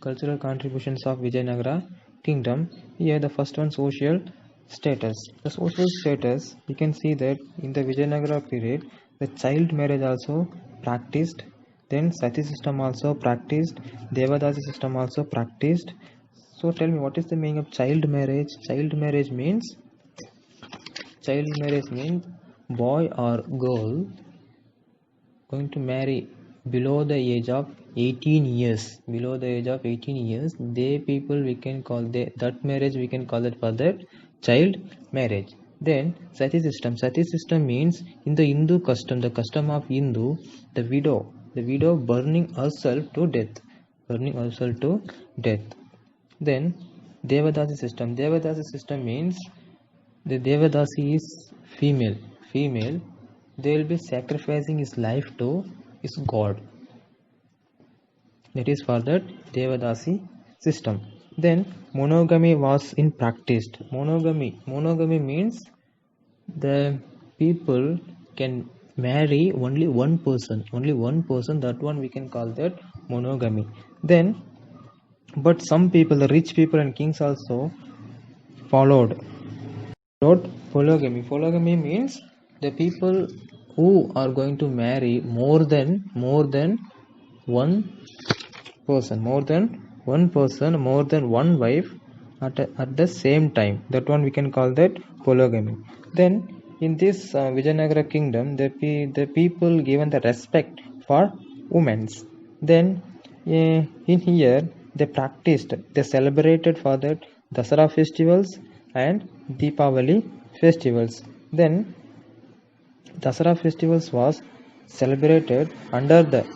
Cultural contributions of Vijayanagara kingdom. Here the first one, social status. The social status, you can see that in the Vijayanagara period the child marriage also practiced, then sati system also practiced, devadasi system also practiced. So tell me, what is the meaning of child marriage? Child marriage means boy or girl going to marry below the age of 18 years. They people, we can call that marriage, we can call it for that child marriage. Then sati system means in the Hindu custom, the custom of Hindu, the widow burning herself to death. Then devadasi system means the devadasi is female, they will be sacrificing his life to his god. That is for that devadasi system. Then monogamy was in practiced. Monogamy means the people can marry only one person, that one we can call that monogamy. Then but some people, the rich people and kings also followed polygamy. Polygamy means the people who are going to marry more than one person, more than one wife at the same time. That one we can call that polygamy. Then in this Vijayanagara kingdom, the people given the respect for women. Then in here they celebrated for that Dasara festivals and Deepavali festivals. Then Dasara festivals was celebrated under the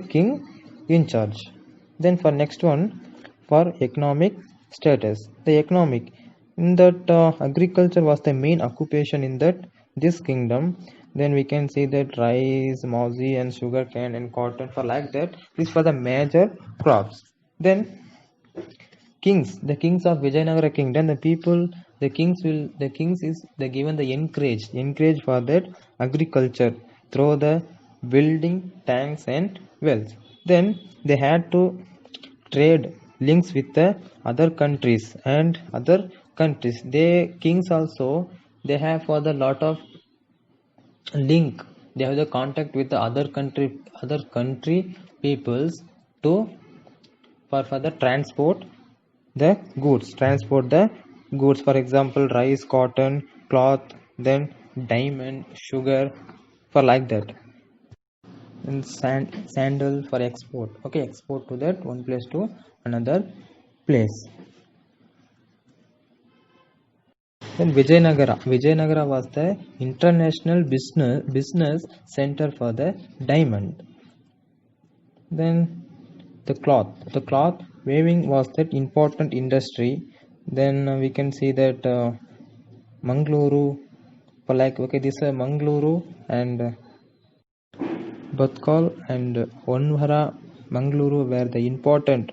king in charge. Then for next one, for economic status, the economic, in that agriculture was the main occupation in this kingdom. Then we can see that rice, mousy and sugar cane and cotton, for like that, these were the major crops. Then the kings of Vijayanagara kingdom, the kings is they given the encourage for that agriculture through the building tanks and wells. Then they had to trade links with the other countries. They kings also, they have for the lot of link, they have the contact with the other country peoples to for the transport the goods, for example rice, cotton, cloth, then diamond, sugar, for like that. And sandal for export, export to that one place to another place. Then Vijayanagara was the international business center for the diamond. Then the cloth weaving was that important industry. Then we can see that Mangaluru, for like this Mangaluru and Batkal and Onvara, Mangaluru were the important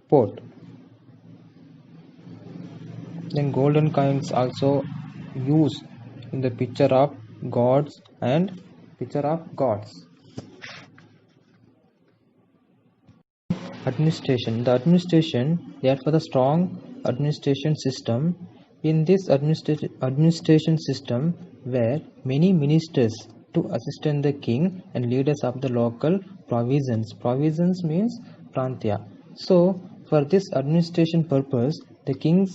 port. Then golden coins also used in the picture of gods. Administration, they had for the strong administration system. In this administration system were many ministers to assist the king and leaders of the local provinces means prantya. So for this administration purpose, the king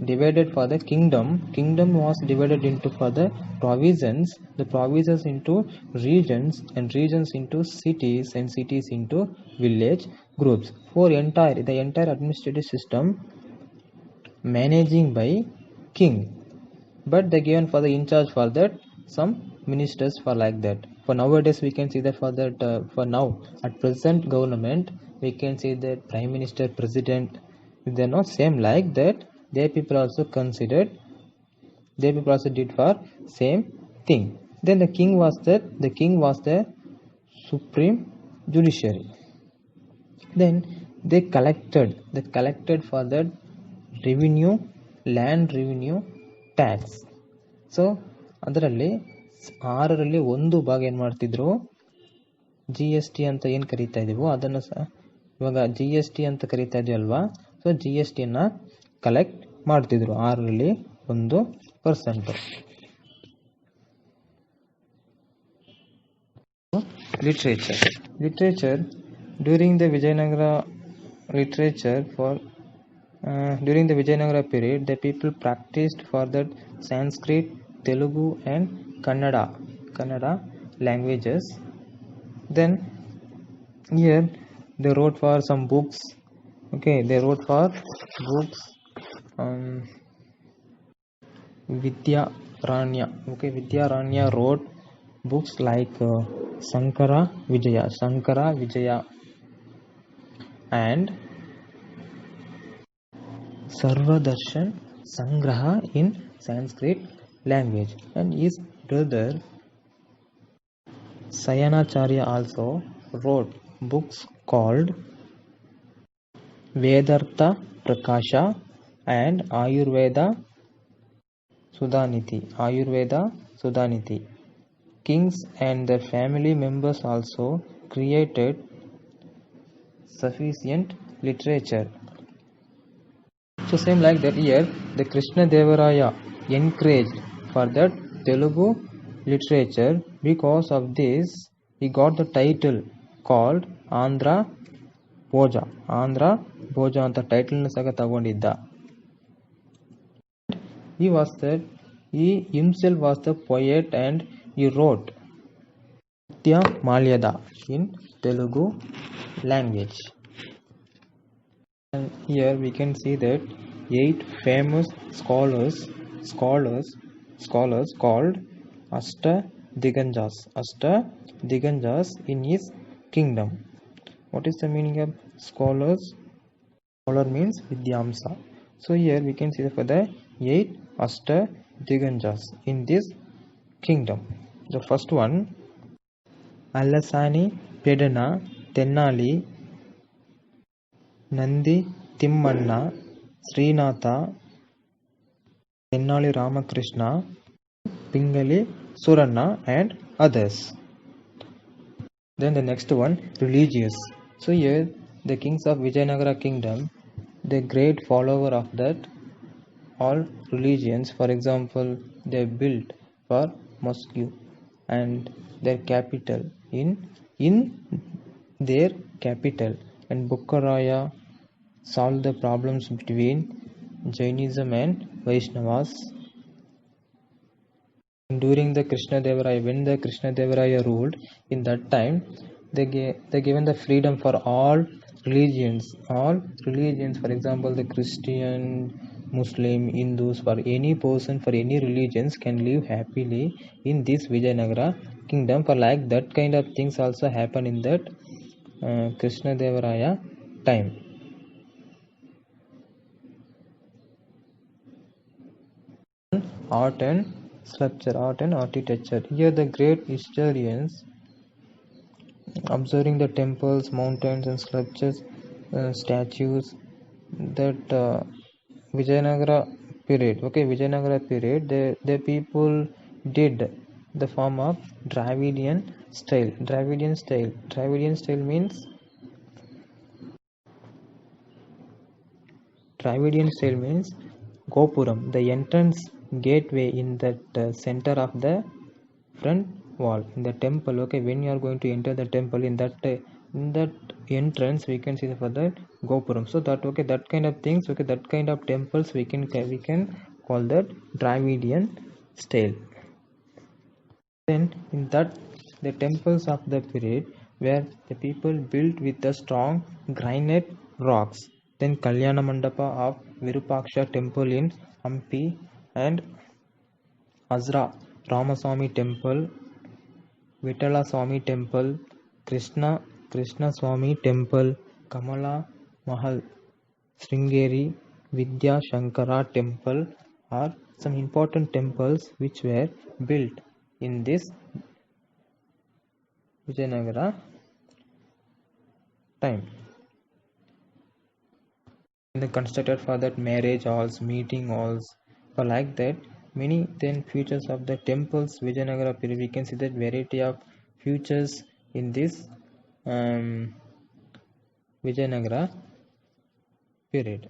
divided for the kingdom was divided into for the provinces into regions, and regions into cities, and cities into village groups. For the entire administrative system managing by king, but they given for the in charge for that some ministers, for like that. For nowadays we can see that for that for now at present government, we can see that prime minister, president, they're not same like that. Their people also did for same thing. Then the king was the supreme judiciary. Then they collected for that revenue, land revenue tax. So ಅದರಲ್ಲಿ 6ರಲ್ಲಿ 1 ಭಾಗ ಏನು ಮಾಡ್ತಿದ್ರು, GST ಅಂತ ಏನು ಕರೀತಾ ಇದೀವೋ ಅದನ್ನು ಸಹ ಇವಾಗ GST ಅಂತ ಕರೀತಾ ಇದೀವಲ್ವಾ, ಸೊ GST ನ ಕಲೆಕ್ಟ್ ಮಾಡ್ತಿದ್ರು 6ರಲ್ಲಿ 1%. Literature during the Vijayanagara during the Vijayanagara period, the people practiced for that Sanskrit, Telugu and Kannada languages. Then here they wrote for some books. Okay, they wrote for books. Vidyaranya. Okay, Vidyaranya wrote books like Sankara Vijaya and Sarvadarshan Sangraha in Sanskrit language, and his brother Sayanacharya also wrote books called Vedartha Prakasha and Ayurveda Sudhaniti. Kings and their family members also created sufficient literature. So same like that here, the Krishna Devaraya encouraged for that Telugu literature. Because of this, he got the title called Andhra Bhoja ಅಂತ title ಸಹ ತಗೊಂಡಿದ್ದ. He himself was the poet and he wrote Nitya Malyada in Telugu language. And here we can see that 8 famous scholars called Ashtadiganjas in his kingdom. What is the meaning of scholars? Scholar means Vidyamsa. So here we can see that for the 8 Ashtadiganjas in this kingdom. The first one, Allasani Pedana Tennali Nandi Timmanna Srinatha Tennali Ramakrishna Pingali Suranna and others. Then the next one, religious. So here the kings of Vijayanagara kingdom, the great follower of that all religions. For example, they built for mosque and their capital in their capital, and Bukkaraya solved the problems between Jainism and Vaishnavas. During the Krishnadevaraya, when the Krishnadevaraya ruled, in that time they given the freedom for all religions. For example, the Christian, Muslim, Hindus, for any person, for any religions can live happily in this Vijayanagara kingdom. For like that kind of things also happen in that Krishnadevaraya time. Art and architecture. Here the great historians observing the temples, mountains and sculptures, statues, that Vijayanagara period. Okay, Vijayanagara period, the people did the form of Dravidian style. Dravidian style means Gopuram, the entrance gateway in that center of the front wall in the temple. Okay, when you are going to enter the temple, in that entrance we can see for that Gopuram. So that, okay, that kind of things, okay, that kind of temples we can call that Dravidian style. Then in that the temples of the period where the people built with the strong granite rocks. Then Kalyana Mandapa of Virupaksha temple in Hampi and Azra Ramaswamy temple, Vitala Swami temple, Krishna Swami temple, Kamala Mahal, Sringeri, Vidya Shankara temple are some important temples which were built in this Vijayanagara time. And they constructed for that marriage halls, meeting halls, for like that many then features of the temples Vijayanagara period. We can see that variety of features in this Vijayanagara period.